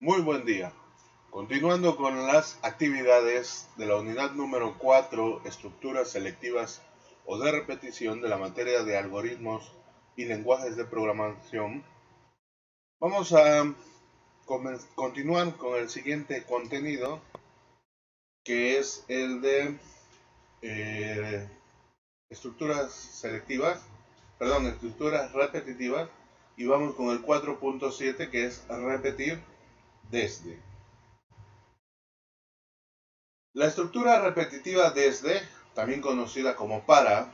Muy buen día. Continuando con las actividades de la unidad número 4, estructuras selectivas o de repetición de la materia de algoritmos y lenguajes de programación, vamos a continuar con el siguiente contenido, que es el de estructuras selectivas, estructuras repetitivas, y vamos con el 4.7, que es repetir desde. La estructura repetitiva desde, también conocida como para,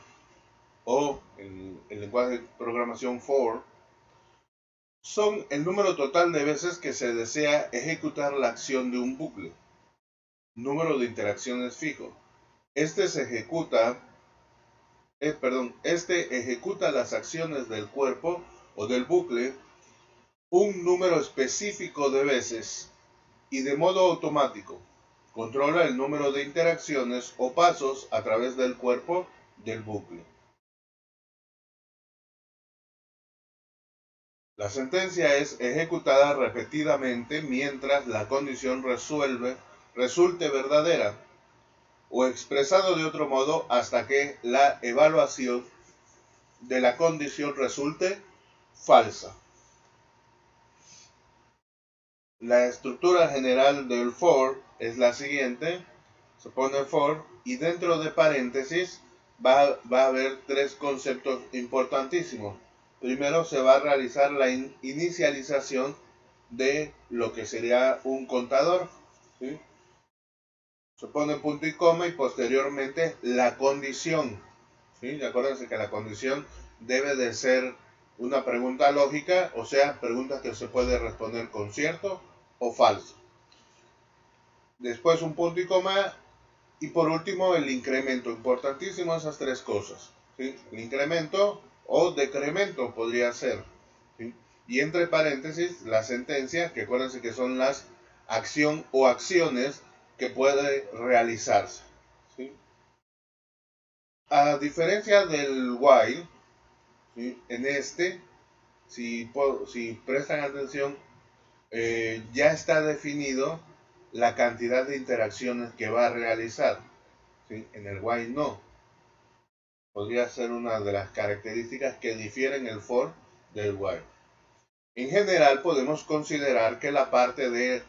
o en el lenguaje de programación for, son el número total de veces que se desea ejecutar la acción de un bucle. Número de interacciones fijo. Este ejecuta las acciones del cuerpo o del bucle un número específico de veces y de modo automático. Controla el número de interacciones o pasos a través del cuerpo del bucle. La sentencia es ejecutada repetidamente mientras la condición resulte verdadera, o expresado de otro modo hasta que la evaluación de la condición resulte falsa. La estructura general del for es la siguiente. Se pone for y dentro de paréntesis va a haber tres conceptos importantísimos. Primero se va a realizar la inicialización de lo que sería un contador, ¿sí? Se pone punto y coma y posteriormente la condición, ¿sí? Y acuérdense que la condición debe de ser una pregunta lógica, o sea, preguntas que se puede responder con cierto o falso. Después un punto y coma y por último el incremento. Importantísimo esas tres cosas, ¿sí? El incremento o decremento podría ser, ¿sí? Y entre paréntesis la sentencia, que acuérdense que son las acción o acciones que puede realizarse, ¿sí? A diferencia del while, ¿sí? En este, si prestan atención, ya está definido la cantidad de interacciones que va a realizar, ¿sí? En el while no. Podría ser una de las características que difieren el for del while. En general podemos considerar que la parte de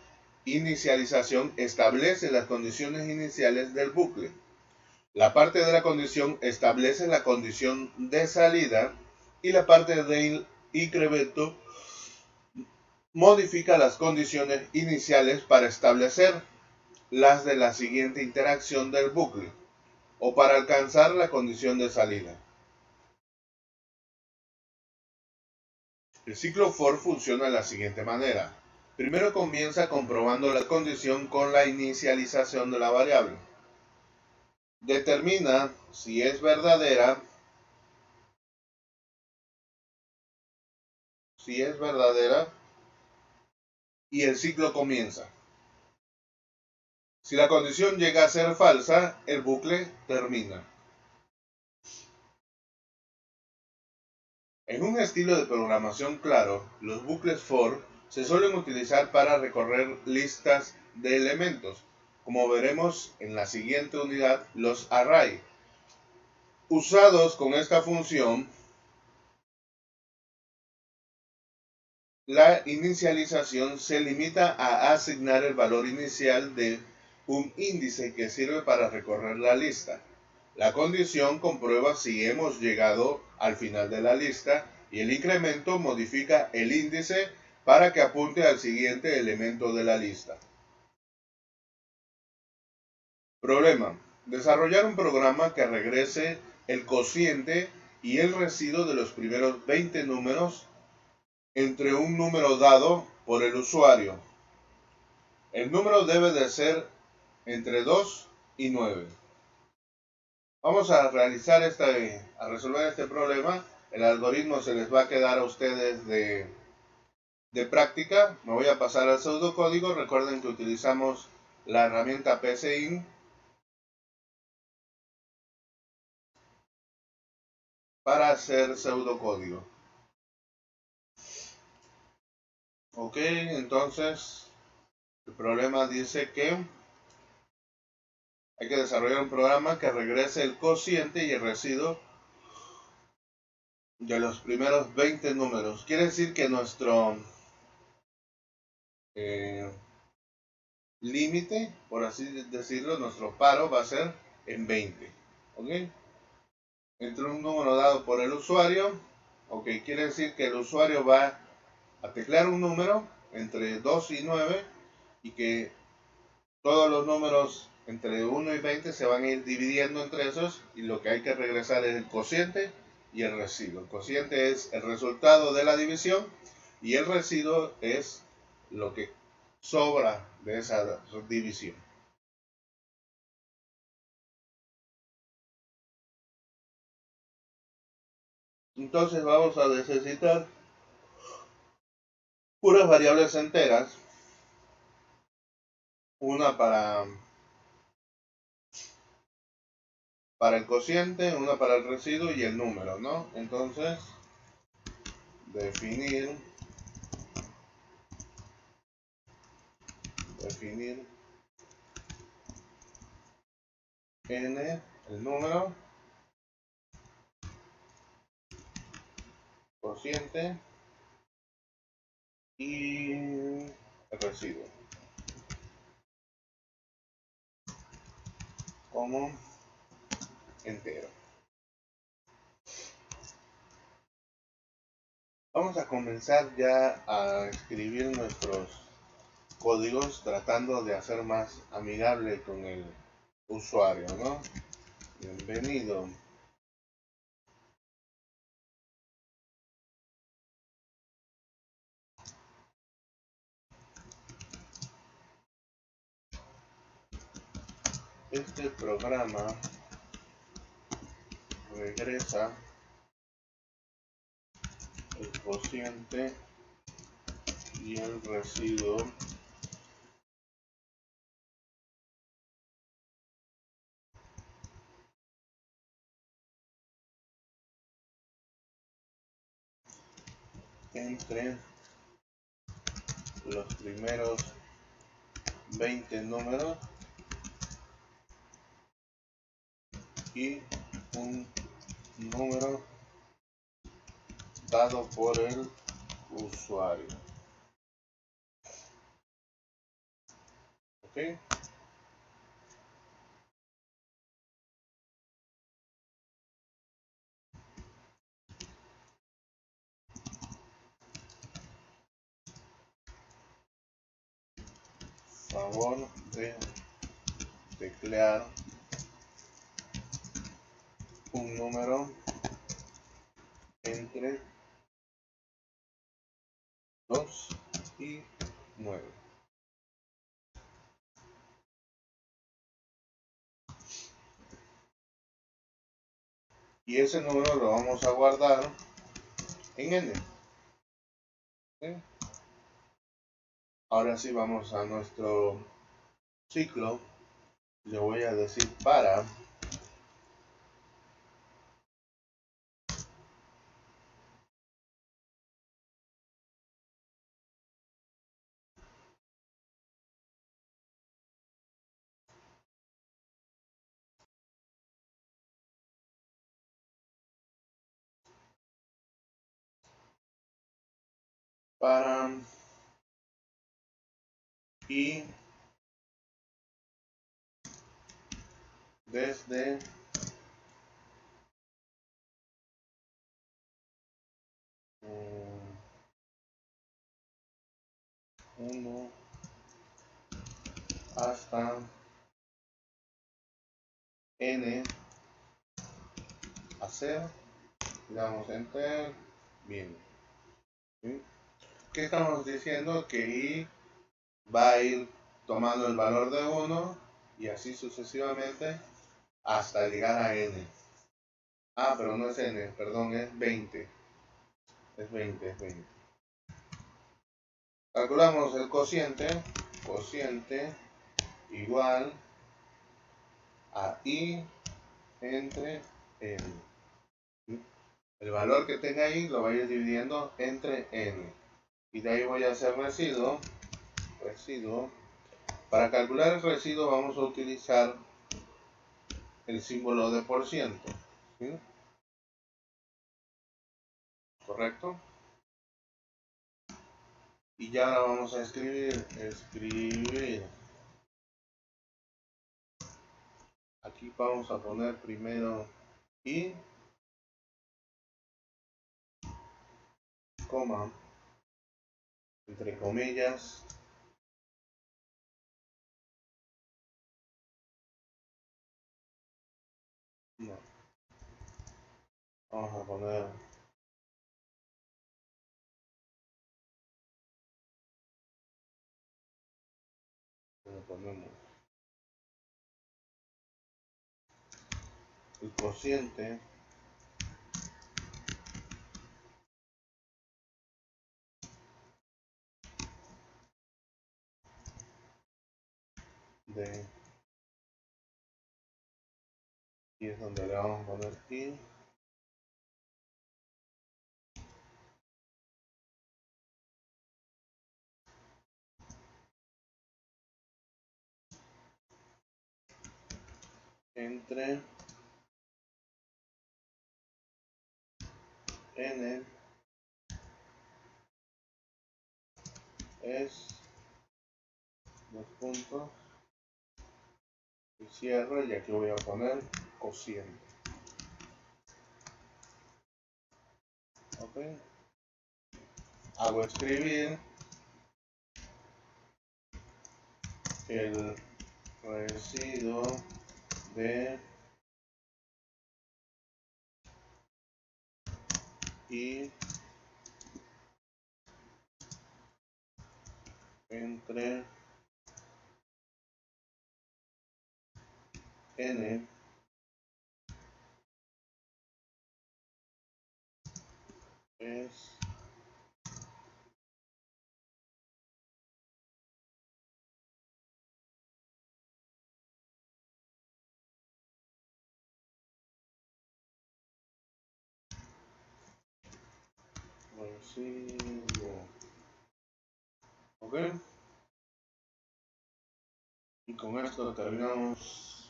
inicialización establece las condiciones iniciales del bucle. La parte de la condición establece la condición de salida y la parte de incremento modifica las condiciones iniciales para establecer las de la siguiente interacción del bucle o para alcanzar la condición de salida. El ciclo for funciona de la siguiente manera. Primero comienza comprobando la condición con la inicialización de la variable. Determina si es verdadera, y el ciclo comienza. Si la condición llega a ser falsa, el bucle termina. En un estilo de programación claro, los bucles for se suelen utilizar para recorrer listas de elementos, como veremos en la siguiente unidad, los array. Usados con esta función, la inicialización se limita a asignar el valor inicial de un índice que sirve para recorrer la lista. La condición comprueba si hemos llegado al final de la lista y el incremento modifica el índice para que apunte al siguiente elemento de la lista. Problema: desarrollar un programa que regrese el cociente y el residuo de los primeros 20 números entre un número dado por el usuario. El número debe de ser entre 2 y 9. Vamos a resolver este problema. El algoritmo se les va a quedar a ustedes de práctica. Me voy a pasar al pseudocódigo. Recuerden que utilizamos la herramienta PSIN para hacer pseudocódigo. Ok, entonces El problema dice que hay que desarrollar un programa que regrese el cociente y el residuo de los primeros 20 números. Quiere decir que nuestro límite, por así decirlo, nuestro paro va a ser en 20. ¿Ok? Entre un número dado por el usuario. Ok, quiere decir que el usuario va a teclear un número entre 2 y 9 y que todos los números entre 1 y 20 se van a ir dividiendo entre esos y lo que hay que regresar es el cociente y el residuo. El cociente es el resultado de la división y el residuo es lo que sobra de esa división. Entonces vamos a necesitar puras variables enteras, una para el cociente, una para el residuo y el número, ¿no? Entonces, definir n, el número, cociente y el residuo como entero. Vamos a comenzar ya a escribir nuestros códigos tratando de hacer más amigable con el usuario, ¿no? Bienvenido. Este programa regresa el cociente y el residuo entre los primeros 20 números y un número dado por el usuario. ¿Ok? Favor de teclear un número entre 2 y 9. Y ese número lo vamos a guardar en n. ¿Okay? Ahora sí vamos a nuestro ciclo. Le voy a decir para y desde 1 hasta n hacer, le damos enter, bien. ¿Sí? ¿Qué estamos diciendo? Que i va a ir tomando el valor de 1 y así sucesivamente hasta llegar a n. Ah, pero no es n, perdón, es 20. Es 20. Calculamos el cociente igual a i entre n. El valor que tenga ahí lo voy a ir dividiendo entre n. Y de ahí voy a hacer residuo Para calcular el residuo vamos a utilizar el símbolo de por ciento, ¿sí? ¿Correcto? Y ya ahora vamos a escribir. Aquí vamos a poner primero y coma, entre comillas, no, vamos a poner ponemos el cociente de, y es donde le vamos a poner y entre n es dos puntos y cierro, y aquí voy a poner cociente. Ok, hago escribir el residuo de y entre n es residuo. Ok, y con esto terminamos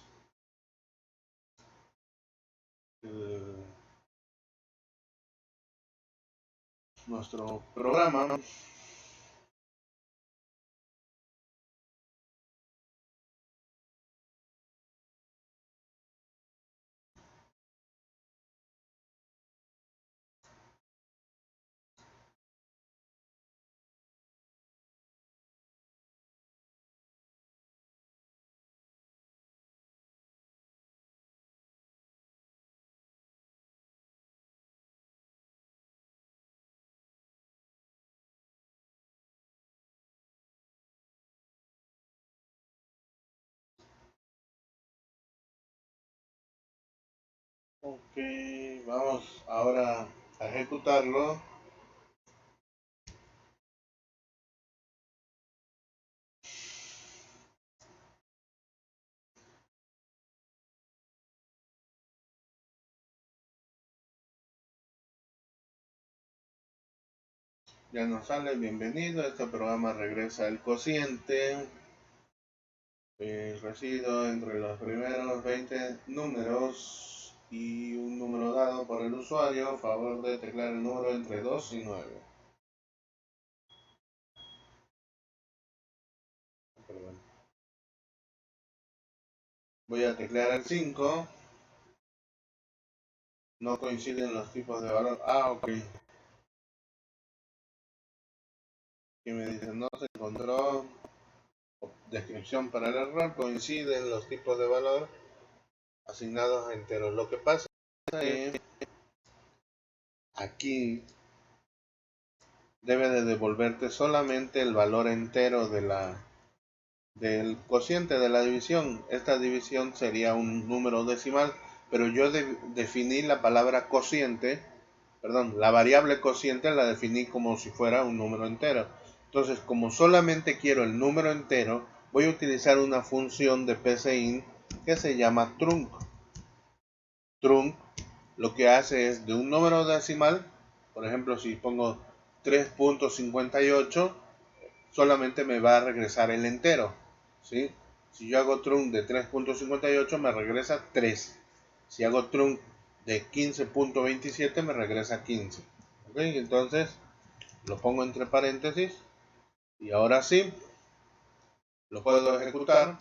nuestro programa. Ok, vamos ahora a ejecutarlo. Ya nos sale bienvenido. Este programa regresa el cociente, el residuo entre los primeros 20 números y un número dado por el usuario. Favor de teclear el número entre 2 y 9. Perdón. Voy a teclear el 5. No coinciden los tipos de valor. Ah, ok. Y me dice no se encontró descripción para el error. Coinciden los tipos de valor asignados a enteros. Lo que pasa es que aquí debe de devolverte solamente el valor entero del cociente de la división. Esta división sería un número decimal, pero yo definí la palabra cociente, perdón, la variable cociente la definí como si fuera un número entero. Entonces, como solamente quiero el número entero, voy a utilizar una función de PCInt que se llama trunc. Trunc lo que hace es de un número decimal, por ejemplo, si pongo 3.58, solamente me va a regresar el entero. ¿sí? Si yo hago trunc de 3.58 me regresa 3. Si hago trunc de 15.27 me regresa 15. ¿Ok? Entonces lo pongo entre paréntesis y ahora sí lo puedo ejecutar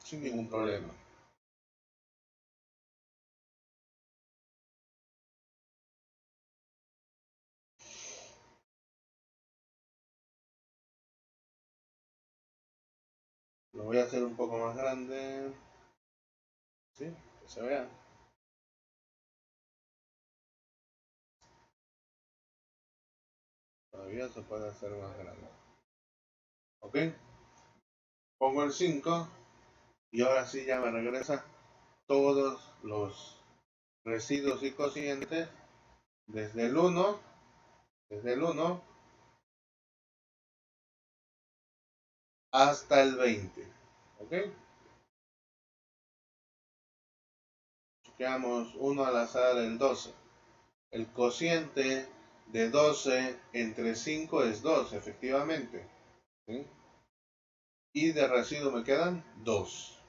sin ningún problema. Lo voy a hacer un poco más grande. ¿Sí? Que se vea. Todavía se puede hacer más grande. ¿Ok? Pongo el 5 y ahora sí ya me regresa todos los residuos y cocientes desde el 1 hasta el 20. ¿Ok? Chequeamos 1 al azar el 12. El cociente de 12 entre 5 es 2, efectivamente. ¿Sí? Y de residuo me quedan 2.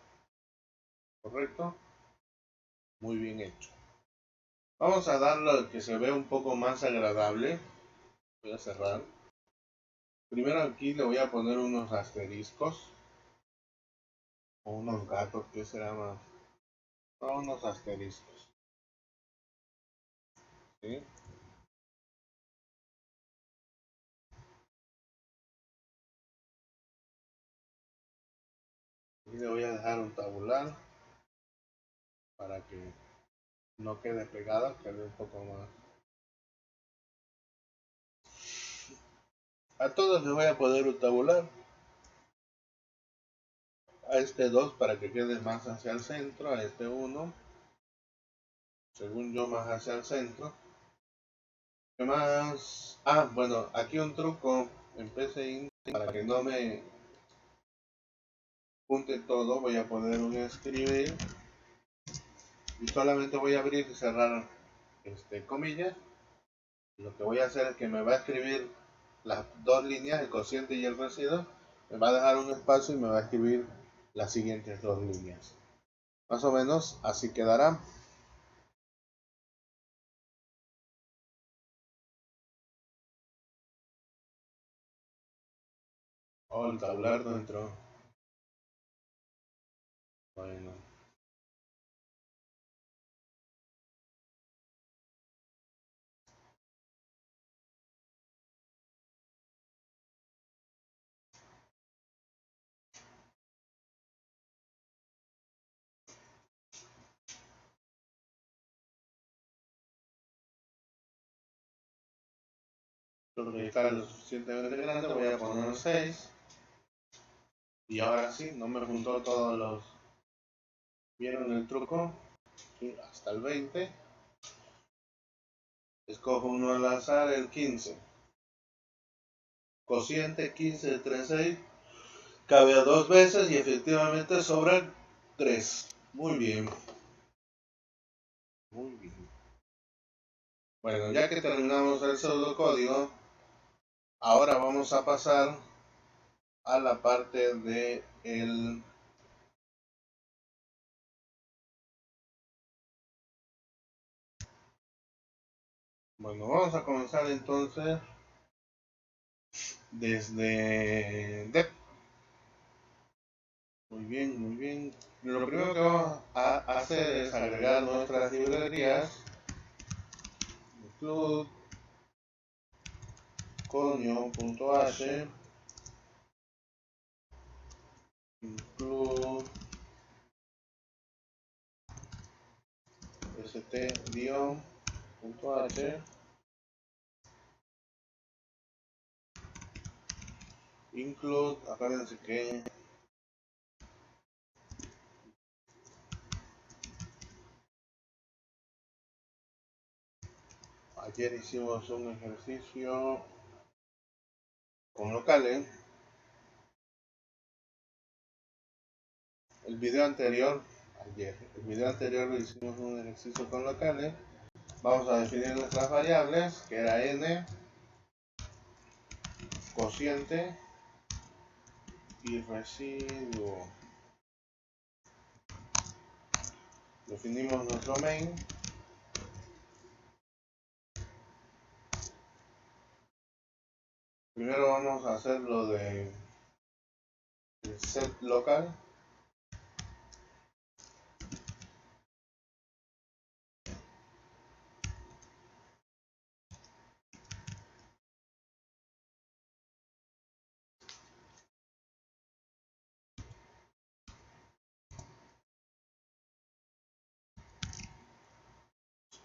¿Correcto? Muy bien hecho. Vamos a darle que se vea un poco más agradable. Voy a cerrar. Primero aquí le voy a poner unos asteriscos. O unos gatos, ¿qué será más? No, unos asteriscos. ¿Sí? Y le voy a dejar un tabular para que no quede pegado, quede un poco más. A todos les voy a poner un tabular. A este 2 para que quede más hacia el centro, a este 1 según yo más hacia el centro. ¿Qué más? Ah, bueno, aquí un truco en PCInt para que no me junte todo, voy a poner un escribir y solamente voy a abrir y cerrar comillas. Lo que voy a hacer es que me va a escribir las dos líneas, el cociente y el residuo, me va a dejar un espacio y me va a escribir las siguientes dos líneas. Más o menos así quedará. Oh, el tabular no entró. Bueno. Porque está lo suficientemente grande, voy a poner 6. Y ahora sí, no me juntó todos los... ¿Vieron el truco? Sí, hasta el 20. Escojo uno al azar, el 15. Cociente 15 de 3,6. Cabe a 2 veces y efectivamente sobran 3. Muy bien. Muy bien. Bueno, ya que terminamos el pseudocódigo, ahora vamos a pasar a la parte de el... Bueno, vamos a comenzar entonces desde dep. Muy bien, muy bien. Lo primero que vamos a hacer es agregar nuestras librerías. Include conio.h, include st-h, include, acuérdense que ayer hicimos un ejercicio con locales. El video anterior lo hicimos un ejercicio con locales. Vamos a definir nuestras variables, que era n, cociente y residuo. Definimos nuestro main. Primero vamos a hacer lo de el set local.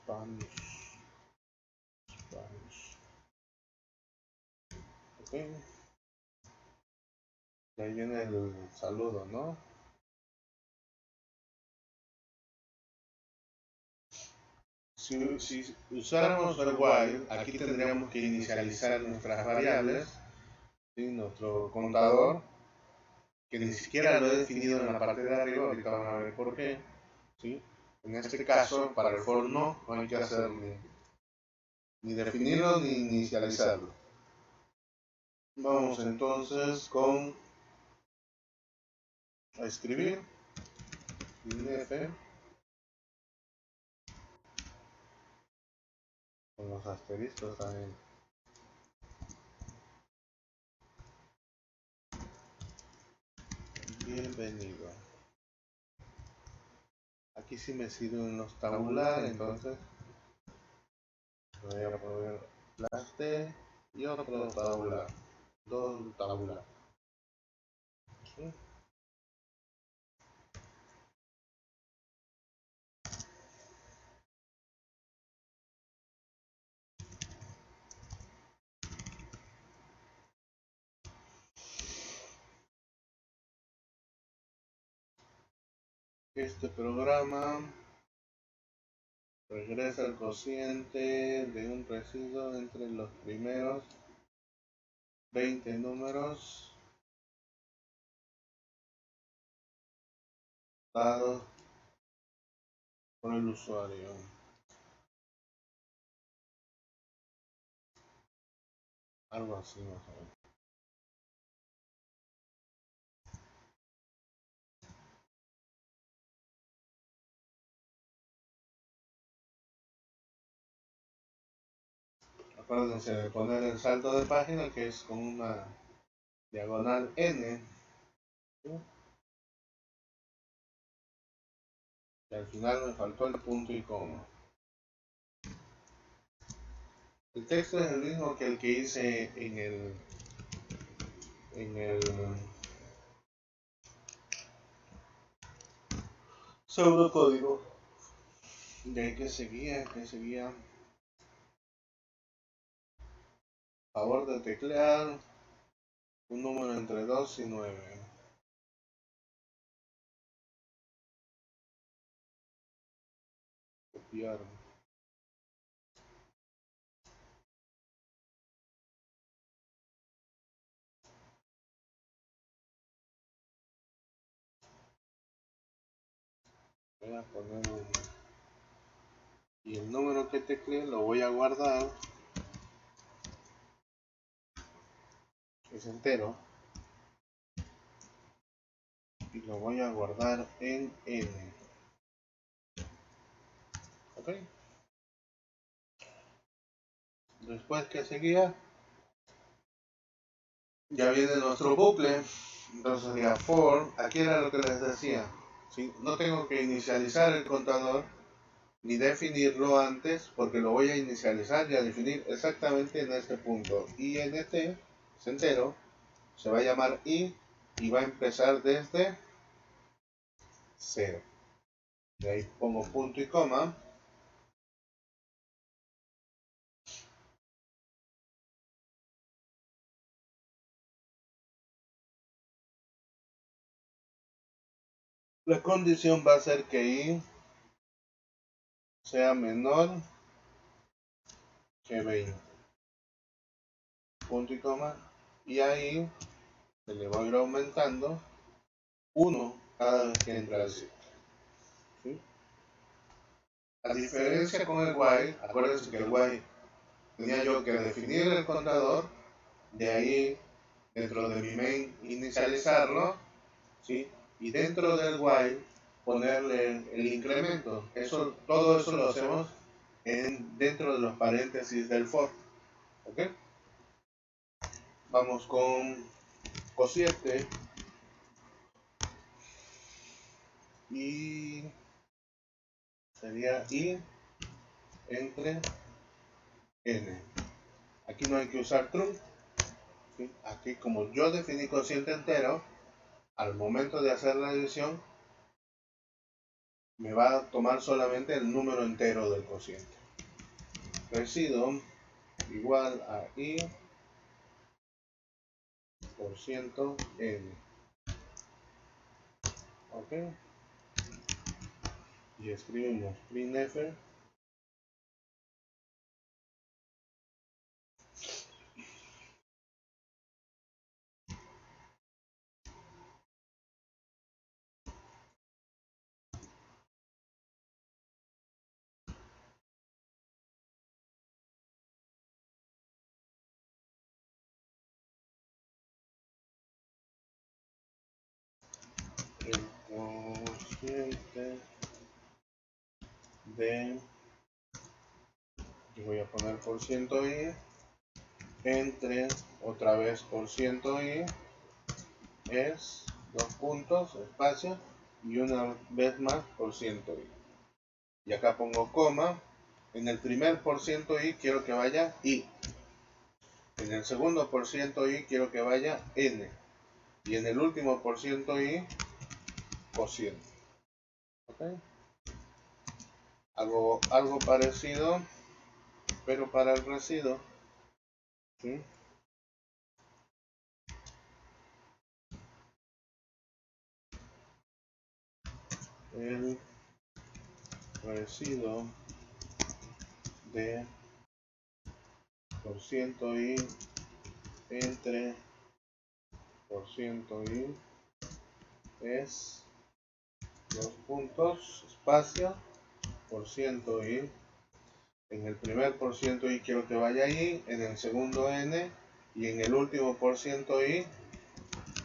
Spanish. Ok. Y ahí viene el saludo, ¿no? Si usáramos el while, aquí tendríamos que inicializar nuestras variables, ¿sí? Nuestro contador, que ni siquiera lo he definido en la parte de arriba, ahorita van a ver por qué, ¿sí? En este caso, para el for no hay que hacer ni definirlo ni inicializarlo. Vamos entonces a escribir inf con los asteriscos también. Bienvenido. Aquí sí me sirve unos tabular, entonces voy a poner las T y otro tabular. Dos tabular. ¿Sí? Este programa regresa el cociente de un residuo entre los primeros 20 números dados por el usuario. Algo así más o menos. Acuérdense de poner el salto de página, que es con una diagonal N. ¿Sí? Y al final me faltó el punto y coma. El texto es el mismo que el que hice en el pseudocódigo. De que seguía. Favor de teclear un número entre 2 y 9. Copiar. Voy a poner 1. Y el número que tecleé lo voy a guardar. Es entero. Y lo voy a guardar en N. ¿Ok? Después que seguía, ya viene nuestro bucle. Entonces sería for. Aquí era lo que les decía. ¿Sí? No tengo que inicializar el contador ni definirlo antes, porque lo voy a inicializar y a definir exactamente en este punto. INT es entero, se va a llamar i y va a empezar desde 0. De ahí pongo punto y coma. La condición va a ser que i sea menor que 20. Punto y coma. Y ahí se le va a ir aumentando 1 cada vez que entra el ciclo. ¿Sí? La diferencia con el while, acuérdense que el while tenía yo que definir el contador, de ahí dentro de mi main inicializarlo, ¿sí? Y dentro del while ponerle el incremento. Todo eso lo hacemos dentro de los paréntesis del for. ¿Ok? Vamos con cociente y sería i entre n. Aquí no hay que usar true. ¿Sí? Aquí, como yo definí cociente entero, al momento de hacer la división me va a tomar solamente el número entero del cociente. Residuo igual a i por ciento n. Ok. Y escribimos printf el cociente de, y voy a poner por ciento i entre otra vez por ciento i es dos puntos, espacio, y una vez más por ciento i. Y acá pongo coma. En el primer por ciento i quiero que vaya i. En el segundo por ciento i quiero que vaya n. Y en el último por ciento i cociente. ¿Okay? Algo parecido, pero para el residuo. ¿Sí? El residuo de por ciento i entre por ciento i es dos puntos, espacio, por ciento i. En el primer por ciento i quiero que vaya i, en el segundo n, y en el último por ciento i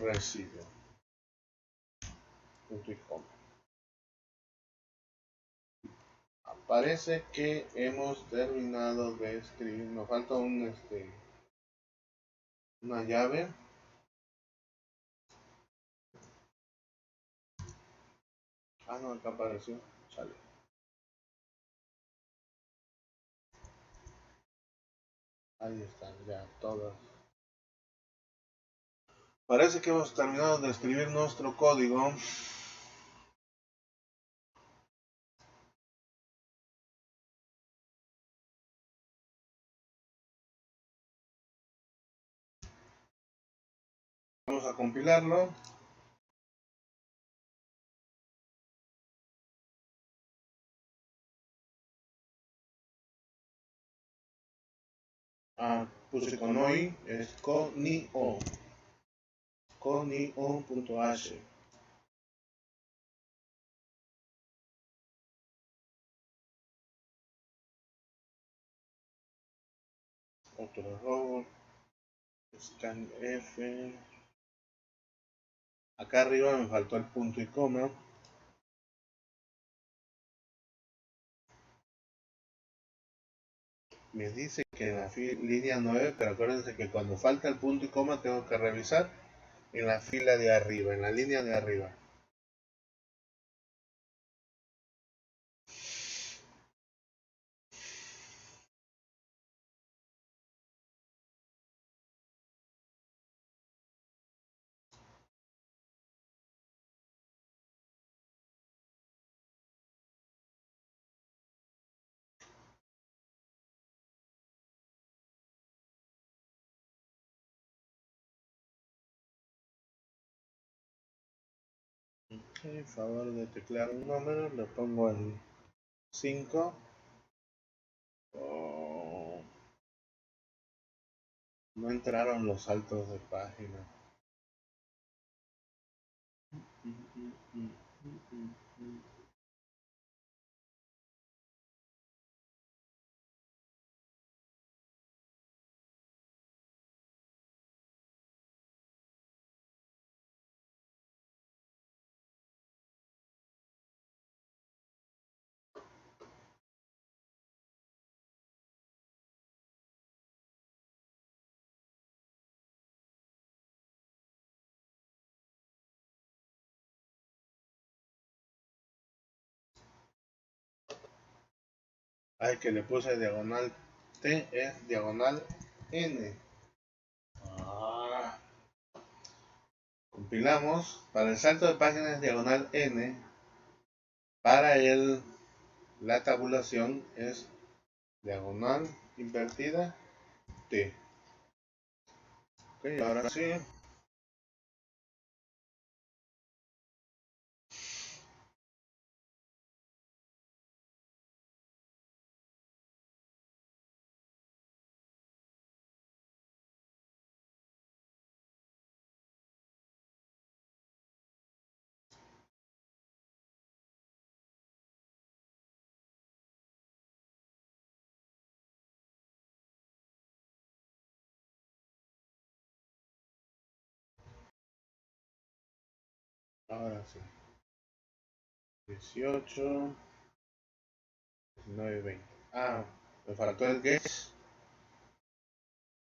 residuo. Punto y coma. Parece que hemos terminado de escribir. Nos falta una llave. Ah, no, acá apareció. Sale. Ahí están ya todas. Parece que hemos terminado de escribir nuestro código. Vamos a compilarlo. Puse con hoy, es conio. Conio.h. Otro error. Scanf. Acá arriba me faltó el punto y coma. Me dice que en la línea 9, pero acuérdense que cuando falta el punto y coma tengo que revisar en la fila de arriba, en la línea de arriba. En favor de teclear un número, le pongo el 5. Oh, no entraron los saltos de página. Ay, que le puse diagonal T es diagonal N. Compilamos. Para el salto de páginas diagonal N. Para la tabulación es diagonal invertida T. Ok, ahora sí. Ahora sí. 18, 19, 20. Ah, me faltó el get.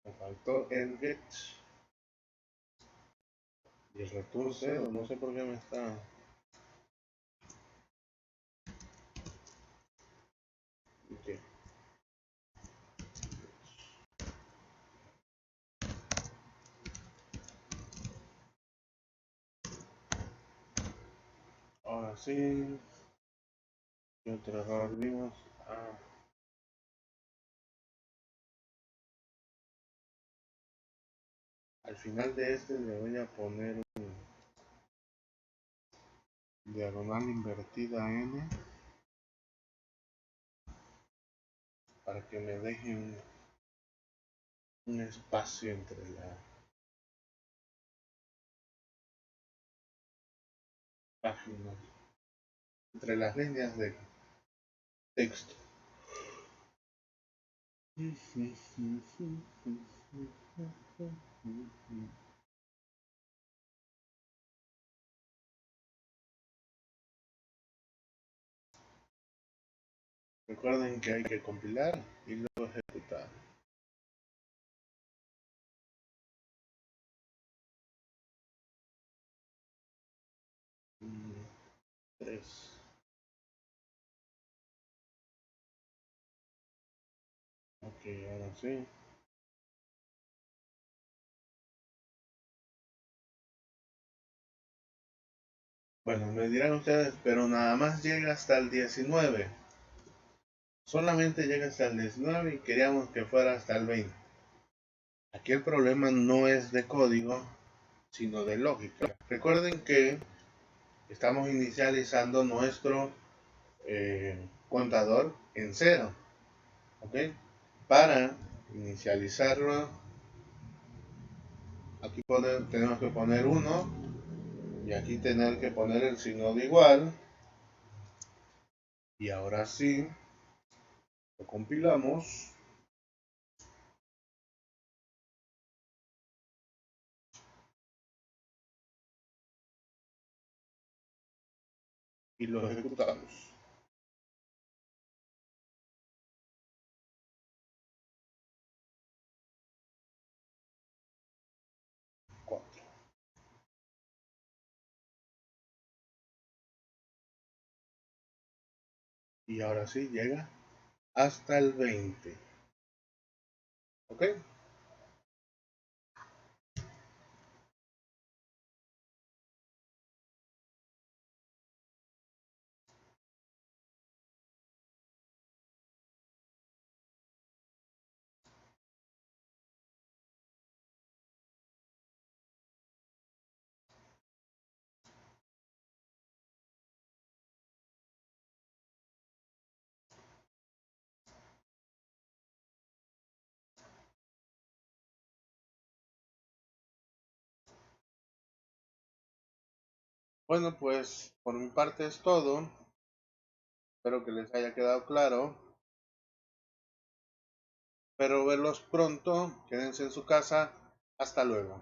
Me faltó el get. Y el return 0, no sé por qué me está. Okay. Ahora sí. ¿Qué otro error vimos? Al final de este le voy a poner un diagonal invertida N para que me deje un espacio entre las páginas, entre las líneas de texto. Recuerden que hay que compilar y luego ejecutar. Tres. Ok, ahora sí. Bueno, me dirán ustedes, pero nada más llega hasta el 19. Solamente llega hasta el 19 y queríamos que fuera hasta el 20. Aquí el problema no es de código, sino de lógica. Recuerden que estamos inicializando nuestro contador en 0. ¿Ok? Para inicializarlo, aquí tenemos que poner 1 y aquí tener que poner el signo de igual. Y ahora sí, lo compilamos. Y lo ejecutamos. Y ahora sí llega hasta el 20. ¿Ok? Bueno, pues por mi parte es todo. Espero que les haya quedado claro. Espero verlos pronto. Quédense en su casa. Hasta luego.